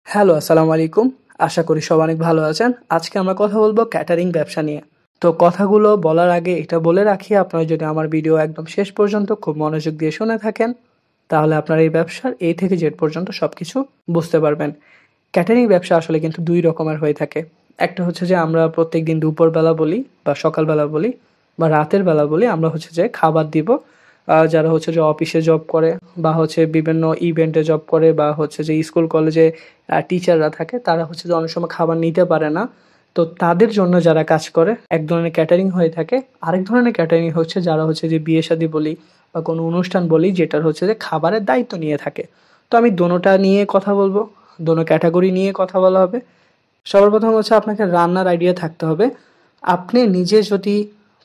Hello, আসসালামু আলাইকুম। আশা করি সবাই অনেক ভালো আছেন। আজকে আমরা কথা বলবো ক্যাটারিং ব্যবসা নিয়ে। তো কথাগুলো বলার আগে এটা বলে রাখি, আপনারা যদি আমার ভিডিও একদম শেষ পর্যন্ত খুব মনোযোগ দিয়ে শুনে থাকেন, তাহলে আপনার এই ব্যবসার A থেকে Z পর্যন্ত সবকিছু বুঝতে পারবেন। ক্যাটারিং ব্যবসা আসলে কিন্তু ২ রকমের হয়ে থাকে। একটা হচ্ছে যে আমরা প্রত্যেকদিন দুপুরবেলা বলি বা সকালবেলা বলি বা রাতের বেলা বলি, আমরা হচ্ছে যে খাবার দিব। যারা হচ্ছে যে অফিসে জব করে বা হচ্ছে বিভিন্ন ইভেন্টে জব করে বা হচ্ছে যে স্কুল কলেজে টিচাররা থাকে, তারা হচ্ছে যে অনেক সময় খাবার নিতে পারে না। তো তাদের জন্য যারা কাজ করে এক ধরনের ক্যাটারিং হয়ে থাকে। আরেক ধরনের ক্যাটারিং হচ্ছে যারা হচ্ছে যে বিয়ে-শাদী বলি বা কোনো অনুষ্ঠান বলি, যেটার হচ্ছে যে খাবারের দায়িত্ব নিয়ে থাকে। তো আমি দোনোটা নিয়ে কথা বলবো, দোনো ক্যাটাগরি নিয়ে কথা বলা হবে। সবার প্রথম হচ্ছে আপনাকে রান্নার আইডিয়া থাকতে হবে। আপনি নিজে যদি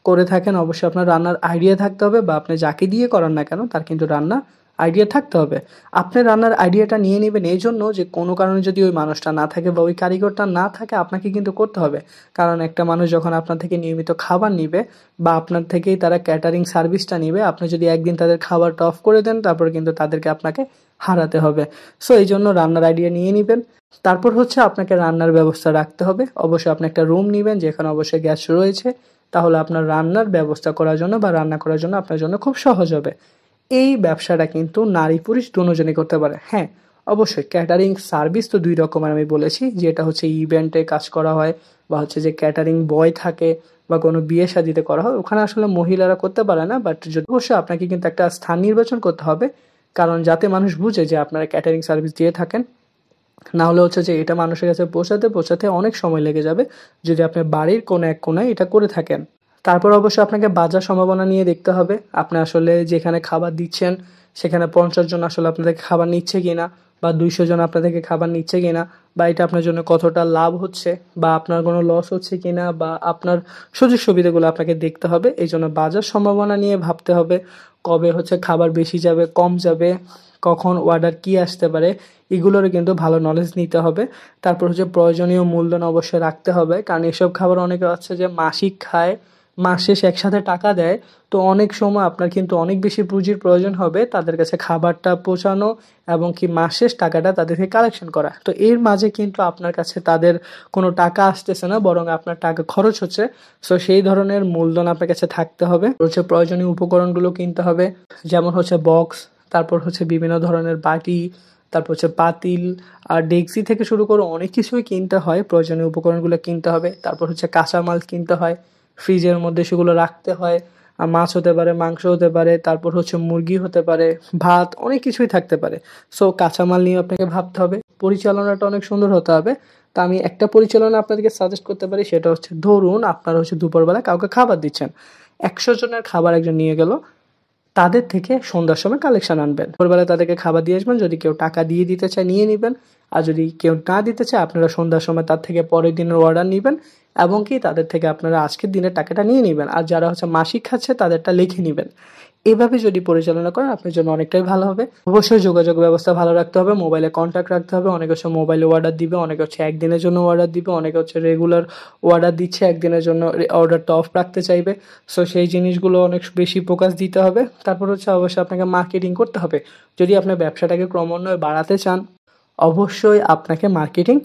করে থাকেন, অবশ্যই আপনার রান্নার আইডিয়া থাকতে হবে, বা আপনি যাকে দিয়ে করান না কেন তার কিন্তু রান্নার আইডিয়া থাকতে হবে। আপনি রান্নার আইডিয়াটা নিয়ে নেবেন এই জন্য যে কোনো কারণে যদি ওই মানুষটা না থাকে বা ওই কারিগরটা না থাকে, আপনাকে কিন্তু করতে হবে। কারণ একটা মানুষ যখন আপনার থেকে নিয়মিত খাবার নিবে বা আপনার থেকেই তারা ক্যাটারিং সার্ভিসটা নিবে, আপনি যদি একদিন তাদের খাবারটা অফ করে দেন, তারপর কিন্তু তাদেরকে আপনাকে হারাতে হবে। সো এই জন্য রান্নার আইডিয়া নিয়ে নিবেন। তারপর হচ্ছে আপনাকে রান্নার ব্যবস্থা রাখতে হবে। অবশ্যই আপনি একটা রুম নিবেন যেখানে অবশ্যই গ্যাস রয়েছে। তাহলে আপনার রান্নার ব্যবস্থা করার জন্য বা রান্না করার জন্য আপনার জন্য খুব সহজ হবে। এই ব্যবসাটা কিন্তু নারী পুরুষ দোনোজনই করতে পারে। হ্যাঁ, অবশ্যই ক্যাটারিং সার্ভিস তো ২ রকমের আমি বলেছি, যেটা হচ্ছে ইভেন্টে কাজ করা হয় বা হচ্ছে যে ক্যাটারিং বয় থাকে বা কোনো বিয়ে শাদিতে করা হয়, ওখানে আসলে মহিলারা করতে পারে না। বাট যদি অবশ্যই আপনাকে কিন্তু একটা স্থান নির্বাচন করতে হবে, কারণ যাতে মানুষ বুঝে যে আপনারা ক্যাটারিং সার্ভিস দিয়ে থাকেন। না হলে হচ্ছে যে এটা মানুষের কাছে পৌঁছাতে অনেক সময় লেগে যাবে যদি আপনি বাড়ির কোনো এক কোণায় এটা করে থাকেন। তারপর অবশ্যই আপনাকে বাজার সম্ভাবনা নিয়ে দেখতে হবে। আপনি আসলে যেখানে খাবার দিচ্ছেন সেখানে ৫০ জন আসলে আপনাদের খাবার নিচ্ছে কিনা, বা ২০০ জন আপনাদেরকে খাবার নিচ্ছে কিনা, বা এটা আপনার জন্য কতটা লাভ হচ্ছে, বা আপনার কোনো লস হচ্ছে কিনা, বা আপনার সুযোগ সুবিধাগুলো আপনাকে দেখতে হবে। এই জন্য বাজার সম্ভাবনা নিয়ে ভাবতে হবে। কবে হচ্ছে খাবার বেশি যাবে, কম যাবে, কখন অর্ডার কি আসতে পারে, এগুলোরও কিন্তু ভালো নলেজ নিতে হবে। তারপর হচ্ছে প্রয়োজনীয় মূলধন অবশ্যই রাখতে হবে, কারণ এসব খাবার অনেকে আছে যে মাসিক খায়, মাস শেষে একসাথে টাকা দেয়। তো অনেক সময় আপনার কিন্তু অনেক বেশি পুঁজির প্রয়োজন হবে তাদের কাছে খাবারটা পৌঁছানো এবং কি মাস শেষ টাকাটা তাদের থেকে কালেকশন করা। তো এর মাঝে কিন্তু আপনার কাছে তাদের কোনো টাকা আসতেছে না, বরং আপনার টাকা খরচ হচ্ছে। সো সেই ধরনের মূলধন আপনার কাছে থাকতে হবে। হচ্ছে প্রয়োজনীয় উপকরণগুলো কিনতে হবে, যেমন হচ্ছে বক্স, তারপর হচ্ছে বিভিন্ন ধরনের বাটি, তারপর হচ্ছে পাতিল আর ডেকচি থেকে শুরু করে অনেক কিছুই কিনতে হয়। প্রয়োজনীয় উপকরণগুলো কিনতে হবে। তারপর হচ্ছে কাঁচামাল কিনতে হয়, ফ্রিজের মধ্যে সেগুলো রাখতে হয়। মাছ হতে পারে, মাংস হতে পারে, তারপর হচ্ছে মুরগি হতে পারে, ভাত, অনেক কিছুই থাকতে পারে। সো কাঁচামাল নিয়ে আপনাকে ভাবতে হবে। পরিচালনাটা অনেক সুন্দর হতে হবে। তা আমি একটা পরিচালনা আপনাদেরকে সাজেস্ট করতে পারি, সেটা হচ্ছে ধরুন আপনারা হচ্ছে দুপুরবেলা কাউকে খাবার দিচ্ছেন। ১০০ জনের খাবার একজন নিয়ে গেল, তাদের থেকে সন্ধ্যার সময় কালেকশন আনবেন। ভোরবেলা তাদেরকে খাবার দিয়ে আসবেন। যদি কেউ টাকা দিয়ে দিতে চায় নিয়ে নিবেন। আর যদি কেউ না দিতে চায়, আপনারা সন্ধ্যার সময় তার থেকে পরের দিনের অর্ডার নিবেন এবং কি তাদের থেকে আপনারা আজকের দিনের টাকাটা নিয়ে নিবেন। আর যারা হচ্ছে মাসিক খাচ্ছে তাদেরটা লিখে নিবেন। এভাবে যদি পরিচালনা করেন আপনার জন্য অনেকটাই ভালো হবে। অবশ্যই যোগাযোগ ব্যবস্থা ভালো রাখতে হবে, মোবাইলে কন্ট্যাক্ট রাখতে হবে। অনেকে হচ্ছে মোবাইলে অর্ডার দিবে, অনেকে হচ্ছে একদিনের জন্য অর্ডার দিবে, অনেকে হচ্ছে রেগুলার অর্ডার দিচ্ছে, একদিনের জন্য অর্ডারটা অফ রাখতে চাইবে। সো সেই জিনিসগুলো অনেক বেশি ফোকাস দিতে হবে। তারপর হচ্ছে অবশ্যই আপনাকে মার্কেটিং করতে হবে। যদি আপনার ব্যবসাটাকে ক্রমান্বয়ে বাড়াতে চান, অবশ্যই আপনাকে মার্কেটিং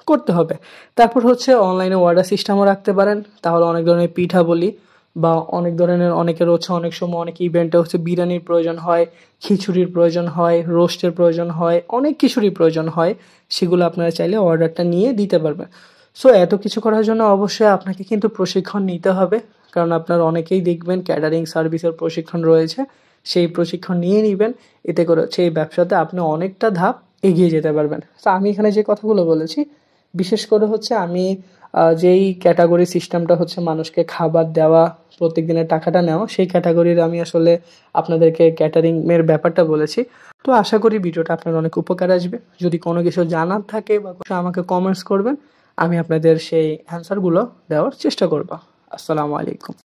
করতে হবে। তারপর হচ্ছে অনলাইনে অর্ডার সিস্টেমও রাখতে পারেন। তাহলে অনেক ধরনের পিঠা বলি বা অনেক ধরনের, অনেকের হচ্ছে অনেক সময় অনেক ইভেন্টে হচ্ছে বিরিয়ানির প্রয়োজন হয়, খিচুড়ির প্রয়োজন হয়, রোস্টের প্রয়োজন হয়, অনেক কিছুরই প্রয়োজন হয়। সেগুলো আপনারা চাইলে অর্ডারটা নিয়ে দিতে পারবেন। সো এত কিছু করার জন্য অবশ্যই আপনাকে কিন্তু প্রশিক্ষণ নিতে হবে। কারণ আপনার অনেকেই দেখবেন ক্যাটারিং সার্ভিসের প্রশিক্ষণ রয়েছে, সেই প্রশিক্ষণ নিয়ে নিবেন। এতে করে হচ্ছে এই ব্যবসাতে আপনি অনেকটা ধাপ এগিয়ে যেতে পারবেন। তো আমি এখানে যে কথাগুলো বলেছি, বিশেষ করে হচ্ছে আমি যেই ক্যাটাগরি সিস্টেমটা হচ্ছে মানুষকে খাবার দেওয়া, প্রত্যেক দিনের টাকাটা নেওয়া, সেই ক্যাটাগরির আমি আসলে আপনাদেরকে ক্যাটারিং এর ব্যাপারটা বলেছি। তো আশা করি ভিডিওটা আপনার অনেক উপকার আসবে। যদি কোনো কিছু জানার থাকে বা কিছু আমাকে কমেন্টস করবেন, আমি আপনাদের সেই অ্যান্সারগুলো দেওয়ার চেষ্টা করব। আসসালামু আলাইকুম।